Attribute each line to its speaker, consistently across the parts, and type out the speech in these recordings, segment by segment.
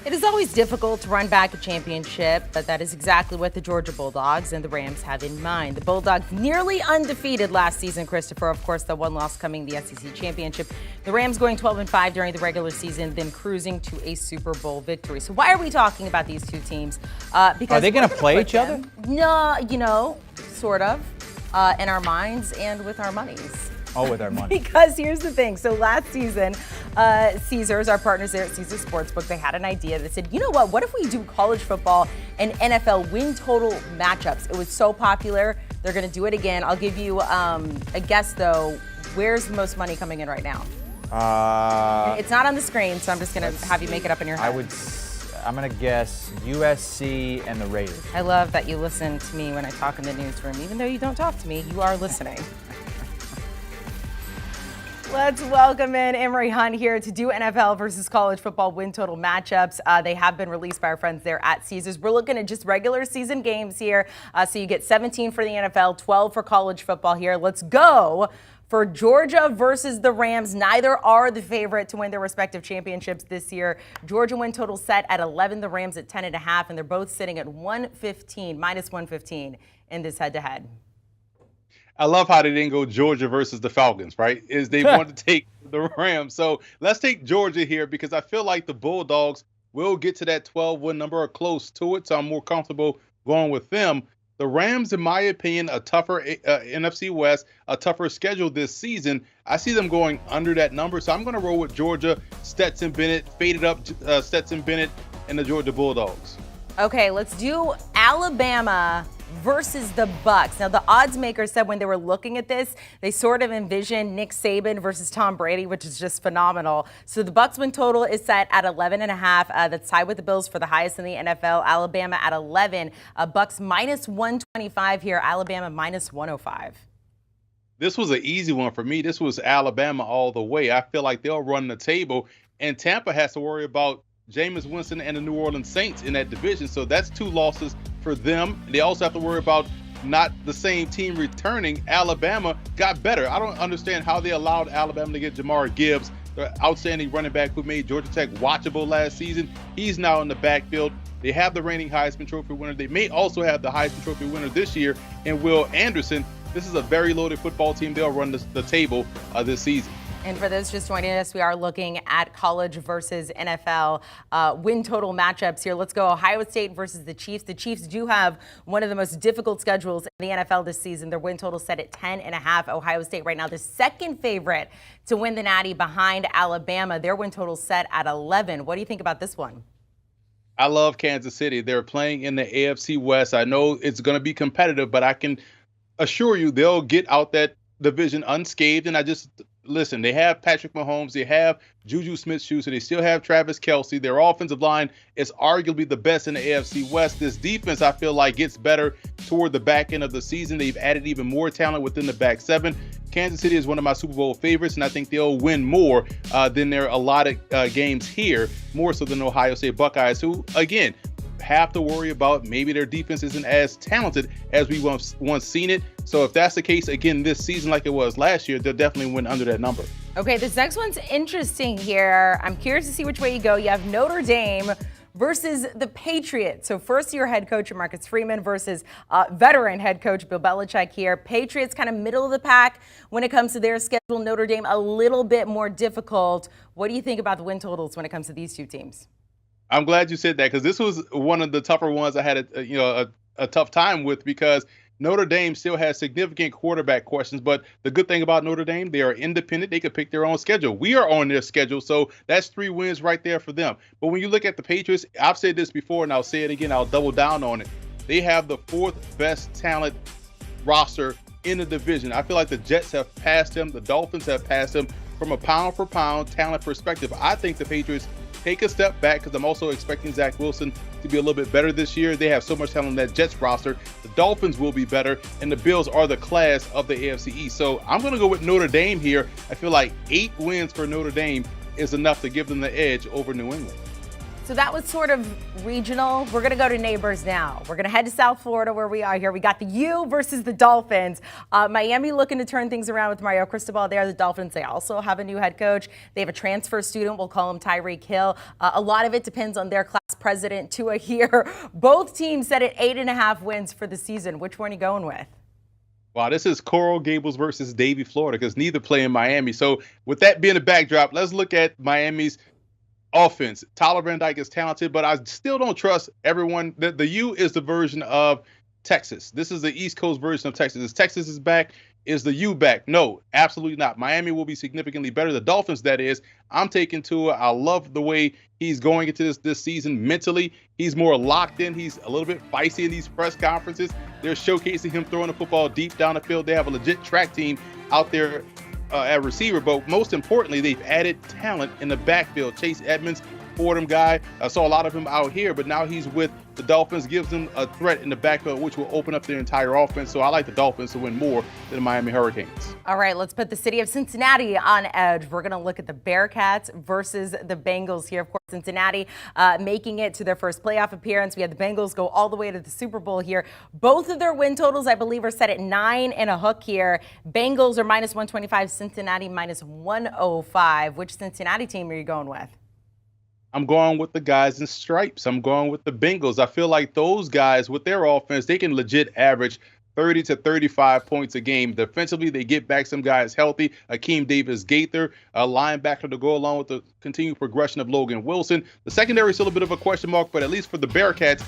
Speaker 1: It is always difficult to run back a championship, but that is exactly what the Georgia Bulldogs and the Rams have in mind. The Bulldogs nearly undefeated last season, Christopher. Of course, the one loss coming the SEC championship. The Rams going 12-5 during the regular season, then cruising to a Super Bowl victory. So why are we talking about these two teams?
Speaker 2: Because are they going to play each other?
Speaker 1: No, sort of, in our minds and with our monies.
Speaker 2: Oh, with our money.
Speaker 1: Because here's the thing. So last season, Caesars, our partners there at CBS Sports, they had an idea that said, you know what if we do college football and NFL win total matchups? It was so popular. They're going to do it again. I'll give you a guess, though. Where's the most money coming in right now? It's not on the screen, so I'm just going to have you make it up in your head.
Speaker 2: I'm going to guess USC and the Raiders.
Speaker 1: I love that you listen to me when I talk in the newsroom. Even though you don't talk to me, you are listening. Let's welcome in Emory Hunt here to do NFL versus college football win total matchups. They have been released by our friends there at Caesars. We're looking at just regular season games here. So you get 17 for the NFL, 12 for college football here. Let's go for Georgia versus the Rams. Neither are the favorite to win their respective championships this year. Georgia win total set at 11, the Rams at 10.5, and they're both sitting at minus 115 in this head-to-head.
Speaker 3: I love how they didn't go Georgia versus the Falcons, right? They wanted to take the Rams. So let's take Georgia here because I feel like the Bulldogs will get to that 12-win number or close to it. So I'm more comfortable going with them. The Rams, in my opinion, a tougher NFC West, a tougher schedule this season. I see them going under that number. So I'm going to roll with Georgia, Stetson Bennett, faded up Stetson Bennett, and the Georgia Bulldogs.
Speaker 1: Okay, let's do Alabama versus the Bucs. Now, the odds makers said when they were looking at this, they sort of envisioned Nick Saban versus Tom Brady, which is just phenomenal. So the Bucs win total is set at 11.5. That's tied with the Bills for the highest in the NFL. Alabama at 11. Bucs minus 125 here. Alabama minus 105.
Speaker 3: This was an easy one for me. This was Alabama all the way. I feel like they'll run the table, and Tampa has to worry about Jameis Winston and the New Orleans Saints in that division. So that's two losses for them. They also have to worry about not the same team returning. Alabama got better. I don't understand how they allowed Alabama to get Jamar Gibbs, the outstanding running back who made Georgia Tech watchable last season. He's now in the backfield. They have the reigning Heisman Trophy winner. They may also have the Heisman Trophy winner this year in Will Anderson. This is a very loaded football team. They'll run the table this season.
Speaker 1: And for those just joining us, we are looking at college versus NFL win total matchups here. Let's go Ohio State versus the Chiefs. The Chiefs do have one of the most difficult schedules in the NFL this season. Their win total set at 10.5. Ohio State right now the second favorite to win the Natty behind Alabama. Their win total set at 11. What do you think about this one?
Speaker 3: I love Kansas City. They're playing in the AFC West. I know it's going to be competitive, but I can assure you they'll get out that division unscathed. And listen, they have Patrick Mahomes, they have Juju Smith-Schuster, they still have Travis Kelce. Their offensive line is arguably the best in the AFC West. This defense, I feel like, gets better toward the back end of the season. They've added even more talent within the back seven. Kansas City is one of my Super Bowl favorites, and I think they'll win more than their allotted games here, more so than Ohio State Buckeyes, who, again, have to worry about maybe their defense isn't as talented as we once seen it. So if that's the case again this season like it was last year, they'll definitely win under that number.
Speaker 1: Okay, this next one's interesting here. I'm curious to see which way you go. You have Notre Dame versus the Patriots. So first-year head coach Marcus Freeman versus veteran head coach Bill Belichick here. Patriots kind of middle of the pack when it comes to their schedule. Notre Dame a little bit more difficult. What do you think about the win totals when it comes to these two teams?
Speaker 3: I'm glad you said that because this was one of the tougher ones I had a tough time with because Notre Dame still has significant quarterback questions. But the good thing about Notre Dame, they are independent. They can pick their own schedule. We are on their schedule, so that's 3 wins right there for them. But when you look at the Patriots, I've said this before and I'll say it again. I'll double down on it. They have the 4th best talent roster in the division. I feel like the Jets have passed them. The Dolphins have passed them from a pound-for-pound talent perspective. I think the Patriots take a step back because I'm also expecting Zach Wilson to be a little bit better this year. They have so much talent on that Jets roster. The Dolphins will be better, and the Bills are the class of the AFC East. So I'm going to go with Notre Dame here. I feel like 8 wins for Notre Dame is enough to give them the edge over New England.
Speaker 1: So that was sort of regional. We're going to go to neighbors now. We're going to head to South Florida where we are here. We got the U versus the Dolphins. Miami looking to turn things around with Mario Cristobal there. The Dolphins, they also have a new head coach. They have a transfer student. We'll call him Tyreek Hill. A lot of it depends on their class president, Tua, here. Both teams set at 8.5 wins for the season. Which one are you going with?
Speaker 3: Wow, this is Coral Gables versus Davie, Florida, because neither play in Miami. So with that being the backdrop, let's look at Miami's offense. Tyler Van Dyke is talented, but I still don't trust everyone. The U is the version of Texas. This is the East Coast version of Texas. Is Texas is back? Is the U back? No, absolutely not. Miami will be significantly better. The Dolphins, that is. I'm taking Tua. I love the way he's going into this season mentally. He's more locked in. He's a little bit feisty in these press conferences. They're showcasing him throwing the football deep down the field. They have a legit track team out there at receiver, but most importantly, they've added talent in the backfield. Chase Edmonds, Fordham guy, I saw a lot of him out here, but now he's with the Dolphins, gives them a threat in the backfield, which will open up their entire offense. So I like the Dolphins to win more than the Miami Hurricanes.
Speaker 1: All right, let's put the city of Cincinnati on edge. We're going to look at the Bearcats versus the Bengals here. Of course, Cincinnati making it to their first playoff appearance. We had the Bengals go all the way to the Super Bowl here. Both of their win totals, I believe, are set at 9 and a hook here. Bengals are minus 125, Cincinnati minus 105. Which Cincinnati team are you going with?
Speaker 3: I'm going with the guys in stripes. I'm going with the Bengals. I feel like those guys with their offense, they can legit average 30 to 35 points a game. Defensively, they get back some guys healthy. Akeem Davis-Gaither, a linebacker to go along with the continued progression of Logan Wilson. The secondary is still a bit of a question mark, but at least for the Bearcats,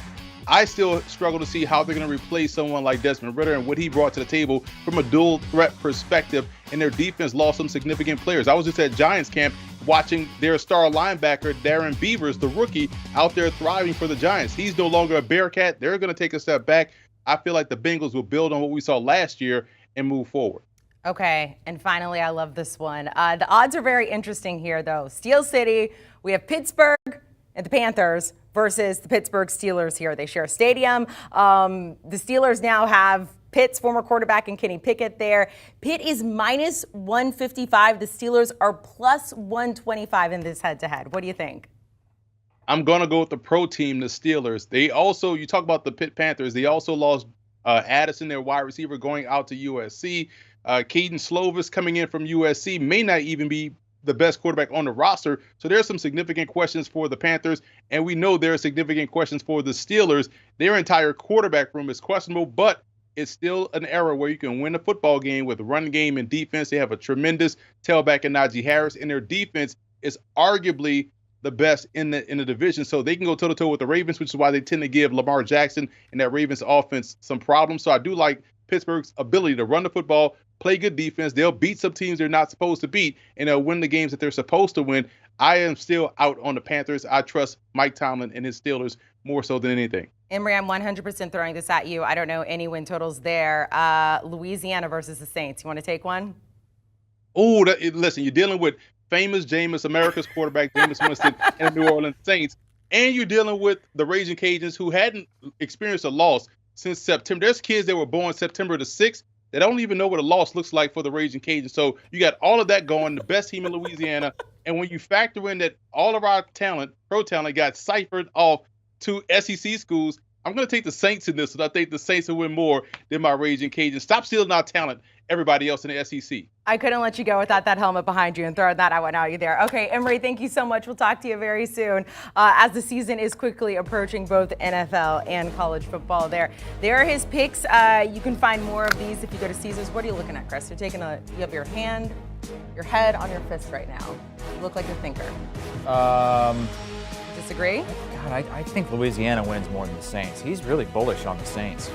Speaker 3: I still struggle to see how they're going to replace someone like Desmond Ridder and what he brought to the table from a dual threat perspective. And their defense lost some significant players. I was just at Giants camp watching their star linebacker, Darren Beavers, the rookie, out there thriving for the Giants. He's no longer a Bearcat. They're going to take a step back. I feel like the Bengals will build on what we saw last year and move forward.
Speaker 1: Okay, and finally, I love this one. The odds are very interesting here, though. Steel City, we have Pittsburgh and the Panthers versus the Pittsburgh Steelers here. They share a stadium. The Steelers now have Pitt's former quarterback and Kenny Pickett there. Pitt is minus 155. The Steelers are plus 125 in this head-to-head. What do you think?
Speaker 3: I'm going to go with the pro team, the Steelers. They also, you talk about the Pitt Panthers, they also lost Addison, their wide receiver, going out to USC. Keaton Slovis coming in from USC may not even be the best quarterback on the roster. So there's some significant questions for the Panthers, and we know there are significant questions for the Steelers. Their entire quarterback room is questionable, but it's still an era where you can win a football game with run game and defense. They have a tremendous tailback in Najee Harris, and their defense is arguably the best in the division. So they can go toe-to-toe with the Ravens, which is why they tend to give Lamar Jackson and that Ravens offense some problems. So I do like Pittsburgh's ability to run the football, play good defense. They'll beat some teams they're not supposed to beat, and they'll win the games that they're supposed to win. I am still out on the Panthers. I trust Mike Tomlin and his Steelers more so than anything.
Speaker 1: Emory, I'm 100% throwing this at you. I don't know any win totals there. Louisiana versus the Saints. You want to take one?
Speaker 3: Oh, listen, you're dealing with famous Jameis, America's quarterback, Jameis Winston, and the New Orleans Saints. And you're dealing with the Raging Cajuns, who hadn't experienced a loss since September. There's kids that were born September the 6th. They don't even know what a loss looks like for the Raging Cajuns. So you got all of that going, the best team in Louisiana. And when you factor in that all of our talent, pro talent, got ciphered off to SEC schools, I'm going to take the Saints in this, and I think the Saints will win more than my Raging Cajuns. Stop stealing our talent, everybody else in the SEC.
Speaker 1: I couldn't let you go without that helmet behind you and throwing that out you there. Okay, Emory, thank you so much. We'll talk to you very soon as the season is quickly approaching both NFL and college football there. There are his picks. You can find more of these if you go to Caesars. What are you looking at, Chris? You have your head on your fist right now. You look like a thinker. Disagree?
Speaker 2: God, I think Louisiana wins more than the Saints. He's really bullish on the Saints.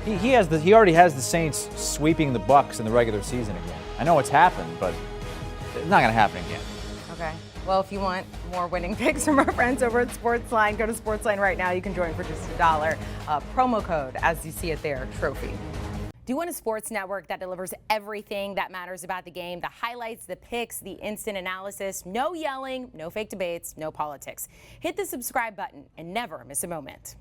Speaker 2: He already has the Saints sweeping the Bucs in the regular season again. I know it's happened, but it's not going to happen again.
Speaker 1: Okay. Well, if you want more winning picks from our friends over at Sportsline, go to Sportsline right now. You can join for just $1. Promo code, as you see it there, Trophy. Do you want a sports network that delivers everything that matters about the game? The highlights, the picks, the instant analysis, no yelling, no fake debates, no politics. Hit the subscribe button and never miss a moment.